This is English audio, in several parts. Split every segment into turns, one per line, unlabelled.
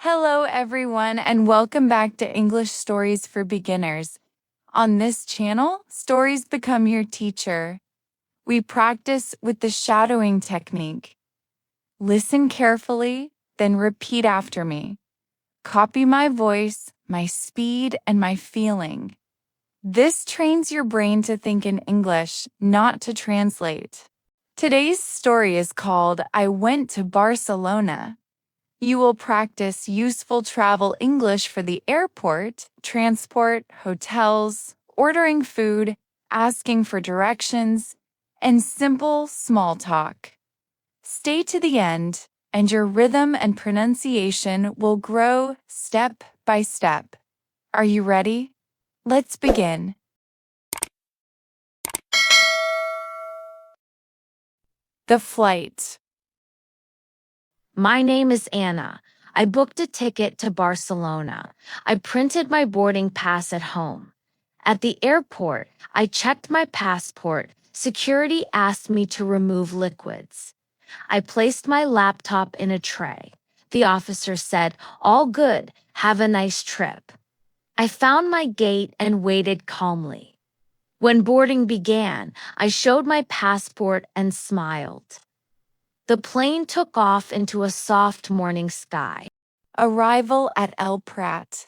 Hello, everyone, and welcome back to English Stories for Beginners. On this channel, stories become your teacher. We practice with the shadowing technique. Listen carefully, then repeat after me. Copy my voice, my speed, and my feeling. This trains your brain to think in English, not to translate. Today's story is called I Went to Barcelona. You will practice useful travel English for the airport, transport, hotels, ordering food, asking for directions, and simple small talk. Stay to the end, and your rhythm and pronunciation will grow step by step. Are you ready? Let's begin. The flight.
My name is Anna. I booked a ticket to Barcelona. I printed my boarding pass at home. At the airport, I checked my passport. Security asked me to remove liquids. I placed my laptop in a tray. The officer said, "All good. Have a nice trip." I found my gate and waited calmly. When boarding began, I showed my passport and smiled. The plane took off into a soft morning sky.
Arrival at El Prat.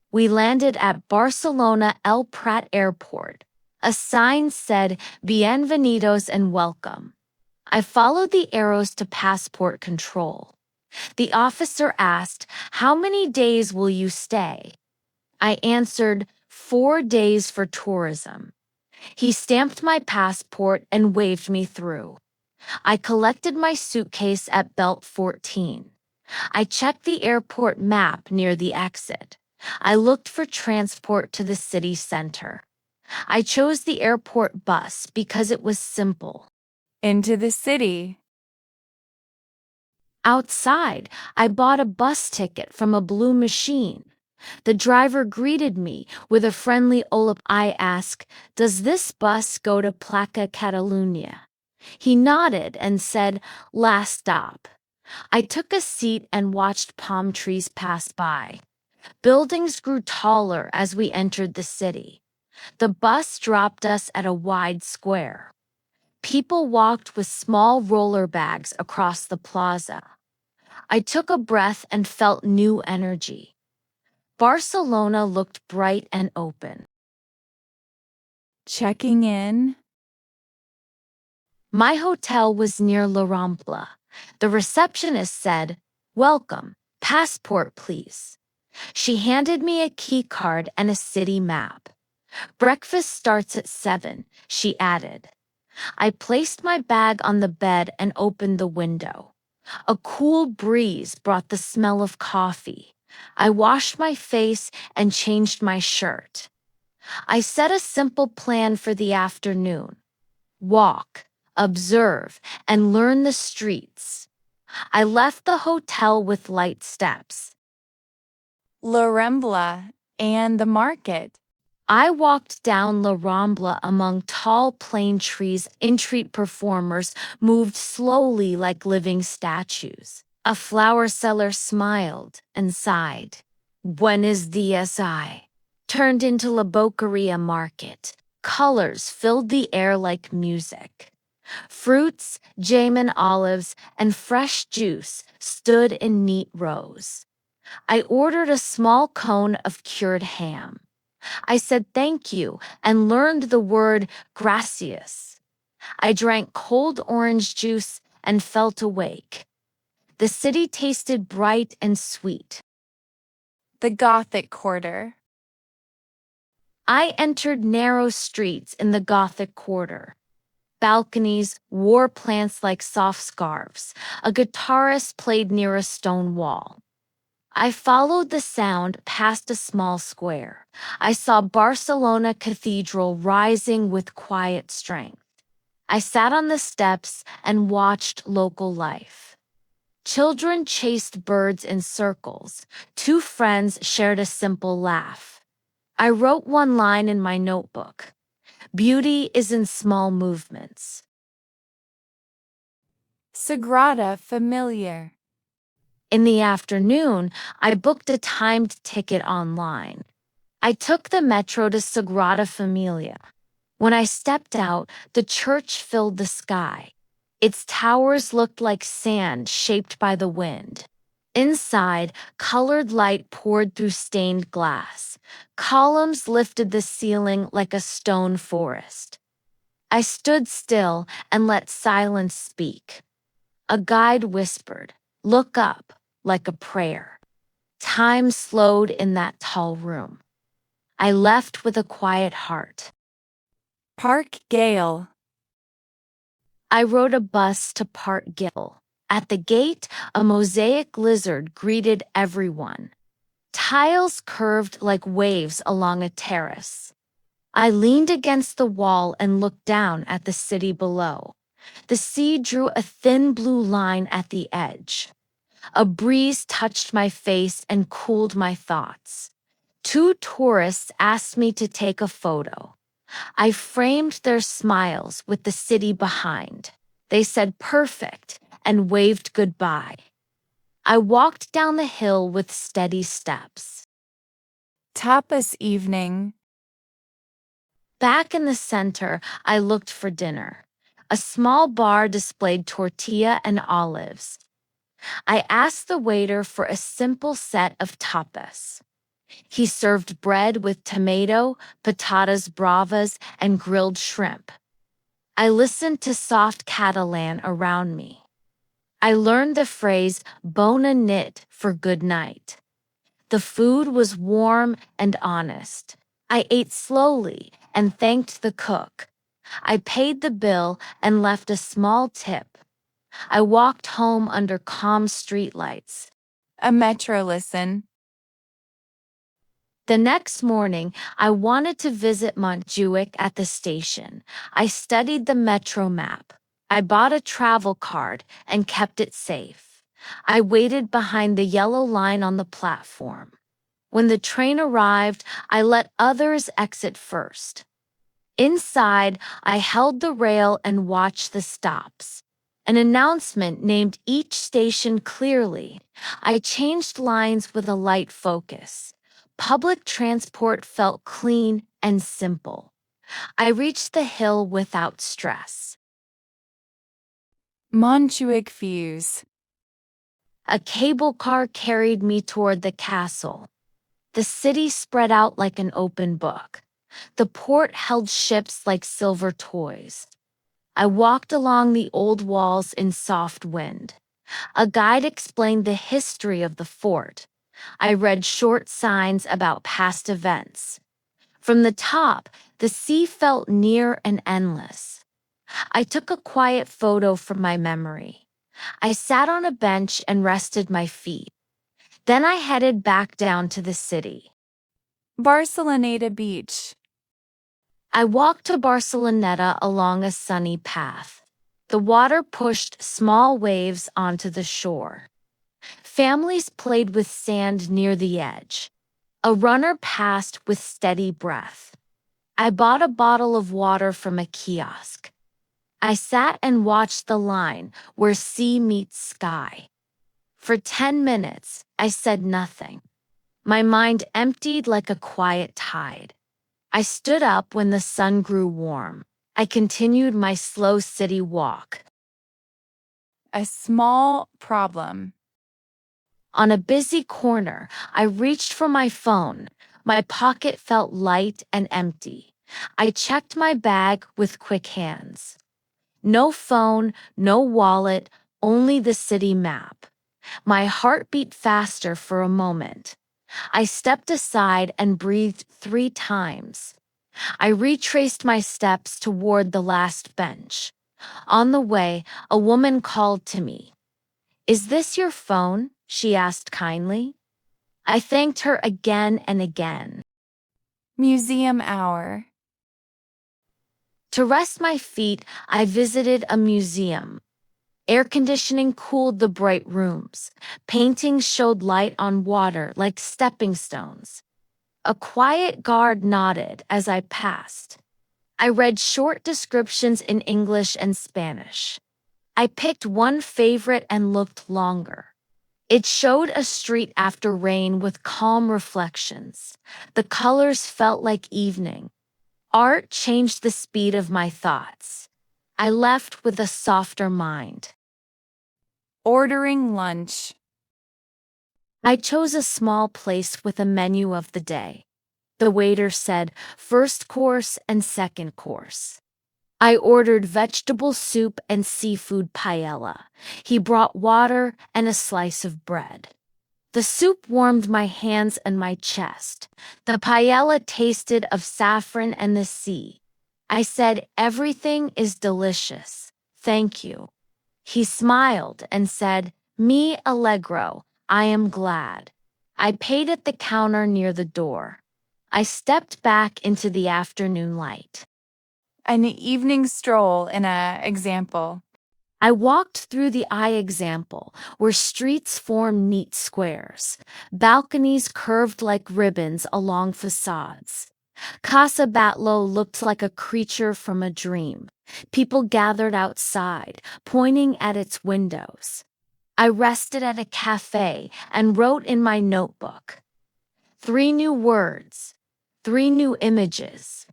We landed at Barcelona El Prat Airport. A sign said, "Bienvenidos" and "Welcome." I followed the arrows to passport control. The officer asked, "How many days will you stay?" I answered, 4 days for tourism. He stamped my passport and waved me through. I collected my suitcase at Belt 14. I checked the airport map near the exit. I looked for transport to the city center. I chose the airport bus because it was simple.
Into the city.
Outside, I bought a bus ticket from a blue machine. The driver greeted me with a friendly hola. I asked, "Does this bus go to Placa Catalunya?" He nodded and said, "Last stop." I took a seat and watched palm trees pass by. Buildings grew taller as we entered the city. The bus dropped us at a wide square. People walked with small roller bags across the plaza. I took a breath and felt new energy. Barcelona looked bright and open.
Checking in.
My hotel was near La Rambla. The receptionist said, "Welcome, passport please." She handed me a key card and a city map. "Breakfast starts at 7, she added. I placed my bag on the bed and opened the window. A cool breeze brought the smell of coffee. I washed my face and changed my shirt. I set a simple plan for the afternoon. Walk, observe, and learn the streets. I left the hotel with light steps.
La Rambla and the market.
I walked down La Rambla among tall plane trees. Street performers moved slowly like living statues. A flower seller smiled and sighed. Buenos dias. I turned into La Boqueria market. Colors filled the air like music. Fruits, jam and olives, and fresh juice stood in neat rows. I ordered a small cone of cured ham. I said thank you and learned the word gracias. I drank cold orange juice and felt awake. The city tasted bright and sweet.
The Gothic Quarter.
I entered narrow streets in the Gothic Quarter. Balconies wore plants like soft scarves. A guitarist played near a stone wall. I followed the sound past a small square. I saw Barcelona Cathedral rising with quiet strength. I sat on the steps and watched local life. Children chased birds in circles. 2 friends shared a simple laugh. I wrote one line in my notebook. Beauty is in small movements.
Sagrada Família.
In the afternoon, I booked a timed ticket online. I took the metro to Sagrada Familia. When I stepped out, the church filled the sky. Its towers looked like sand shaped by the wind. Inside, colored light poured through stained glass. Columns lifted the ceiling like a stone forest. I stood still and let silence speak. A guide whispered, "Look up," like a prayer. Time slowed in that tall room. I left with a quiet heart.
Park Güell.
I rode a bus to Park Güell. At the gate, a mosaic lizard greeted everyone. Tiles curved like waves along a terrace. I leaned against the wall and looked down at the city below. The sea drew a thin blue line at the edge. A breeze touched my face and cooled my thoughts. Two tourists asked me to take a photo. I framed their smiles with the city behind. They said "perfect" and waved goodbye. I walked down the hill with steady steps.
Tapas Evening.
Back in the center, I looked for dinner. A small bar displayed tortilla and olives. I asked the waiter for a simple set of tapas. He served bread with tomato, patatas bravas, and grilled shrimp. I listened to soft Catalan around me. I learned the phrase "bona nit" for good night. The food was warm and honest. I ate slowly and thanked the cook. I paid the bill and left a small tip. I walked home under calm streetlights.
A metro listen.
The next morning, I wanted to visit Montjuïc at the station. I studied the metro map. I bought a travel card and kept it safe. I waited behind the yellow line on the platform. When the train arrived, I let others exit first. Inside, I held the rail and watched the stops. An announcement named each station clearly. I changed lines with a light focus. Public transport felt clean and simple. I reached the hill without stress.
Montjuïc Views.
A cable car carried me toward the castle. The city spread out like an open book. The port held ships like silver toys. I walked along the old walls in soft wind. A guide explained the history of the fort. I read short signs about past events. From the top, the sea felt near and endless. I took a quiet photo from my memory. I sat on a bench and rested my feet. Then I headed back down to the city.
Barceloneta Beach.
I walked to Barceloneta along a sunny path. The water pushed small waves onto the shore. Families played with sand near the edge. A runner passed with steady breath. I bought a bottle of water from a kiosk. I sat and watched the line where sea meets sky. For 10 minutes, I said nothing. My mind emptied like a quiet tide. I stood up when the sun grew warm. I continued my slow city walk.
A small problem.
On a busy corner, I reached for my phone. My pocket felt light and empty. I checked my bag with quick hands. No phone, no wallet, only the city map. My heart beat faster for a moment. I stepped aside and breathed 3 times. I retraced my steps toward the last bench. On the way, a woman called to me. "Is this your phone?" she asked kindly. I thanked her again and again.
Museum hour.
To rest my feet, I visited a museum. Air conditioning cooled the bright rooms. Paintings showed light on water like stepping stones. A quiet guard nodded as I passed. I read short descriptions in English and Spanish. I picked one favorite and looked longer. It showed a street after rain with calm reflections. The colors felt like evening. Art changed the speed of my thoughts. I left with a softer mind.
Ordering lunch.
I chose a small place with a menu of the day. The waiter said first course and second course. I ordered vegetable soup and seafood paella. He brought water and a slice of bread. The soup warmed my hands and my chest. The paella tasted of saffron and the sea. I said, "Everything is delicious. Thank you." He smiled and said, "Mi allegro, I am glad." I paid at the counter near the door. I stepped back into the afternoon light.
An evening stroll in a example.
I walked through the Eixample, where streets form neat squares. Balconies curved like ribbons along facades. Casa Batlló looked like a creature from a dream. People gathered outside, pointing at its windows. I rested at a cafe and wrote in my notebook. 3 new words, 3 new images.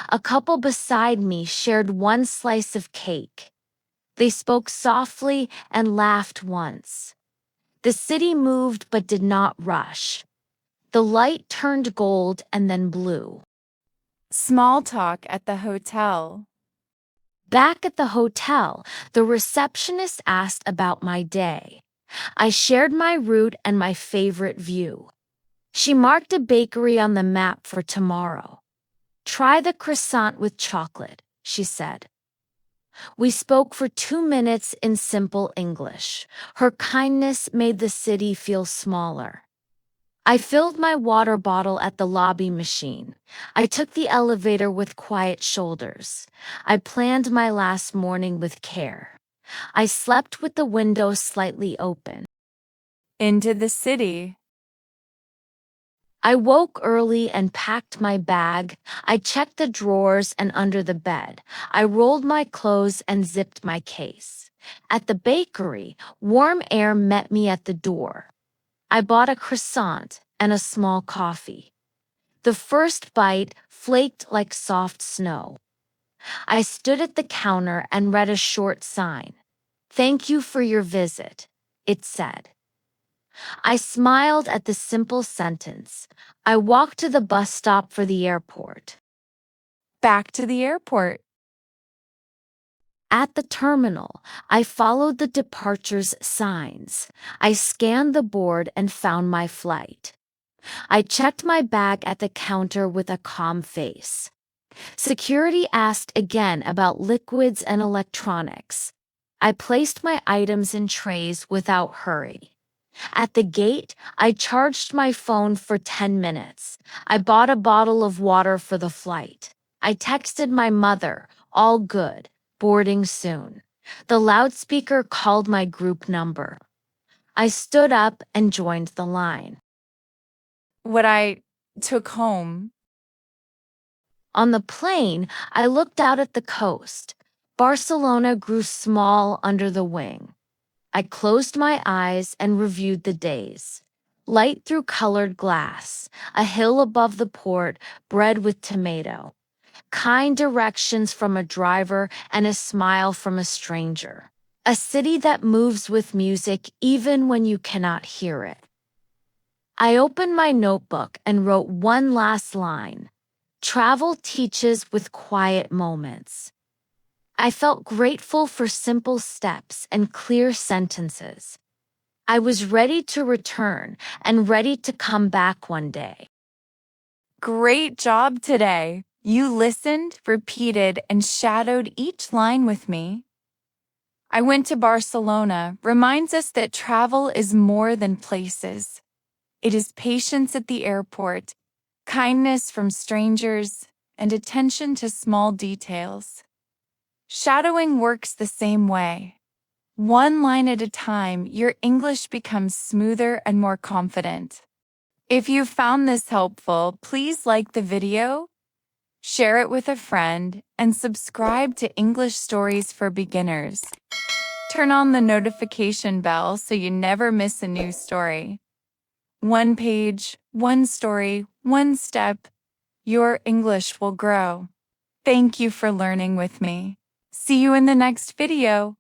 A couple beside me shared one slice of cake. They spoke softly and laughed once. The city moved but did not rush. The light turned gold and then blue.
Small talk at the hotel.
Back at the hotel, the receptionist asked about my day. I shared my route and my favorite view. She marked a bakery on the map for tomorrow. "Try the croissant with chocolate," she said. We spoke for 2 minutes in simple English. Her kindness made the city feel smaller. I filled my water bottle at the lobby machine. I took the elevator with quiet shoulders. I planned my last morning with care. I slept with the window slightly open.
Into the city.
I woke early and packed my bag. I checked the drawers and under the bed. I rolled my clothes and zipped my case. At the bakery, warm air met me at the door. I bought a croissant and a small coffee. The first bite flaked like soft snow. I stood at the counter and read a short sign. "Thank you for your visit," it said. I smiled at the simple sentence. I walked to the bus stop for the airport.
Back to the airport.
At the terminal, I followed the departures signs. I scanned the board and found my flight. I checked my bag at the counter with a calm face. Security asked again about liquids and electronics. I placed my items in trays without hurry. At the gate, I charged my phone for 10 minutes. I bought a bottle of water for the flight. I texted my mother, "All good, boarding soon." The loudspeaker called my group number. I stood up and joined the line.
What I took home.
On the plane, I looked out at the coast. Barcelona grew small under the wing. I closed my eyes and reviewed the days. Light through colored glass, a hill above the port, bread with tomato. Kind directions from a driver and a smile from a stranger. A city that moves with music even when you cannot hear it. I opened my notebook and wrote one last line. Travel teaches with quiet moments. I felt grateful for simple steps and clear sentences. I was ready to return and ready to come back one day.
Great job today. You listened, repeated, and shadowed each line with me. I went to Barcelona reminds us that travel is more than places. It is patience at the airport, kindness from strangers, and attention to small details. Shadowing works the same way. One line at a time, your English becomes smoother and more confident. If you found this helpful, please like the video, share it with a friend, and subscribe to English Stories for Beginners. Turn on the notification bell so you never miss a new story. One page, one story, one step. Your English will grow. Thank you for learning with me. See you in the next video.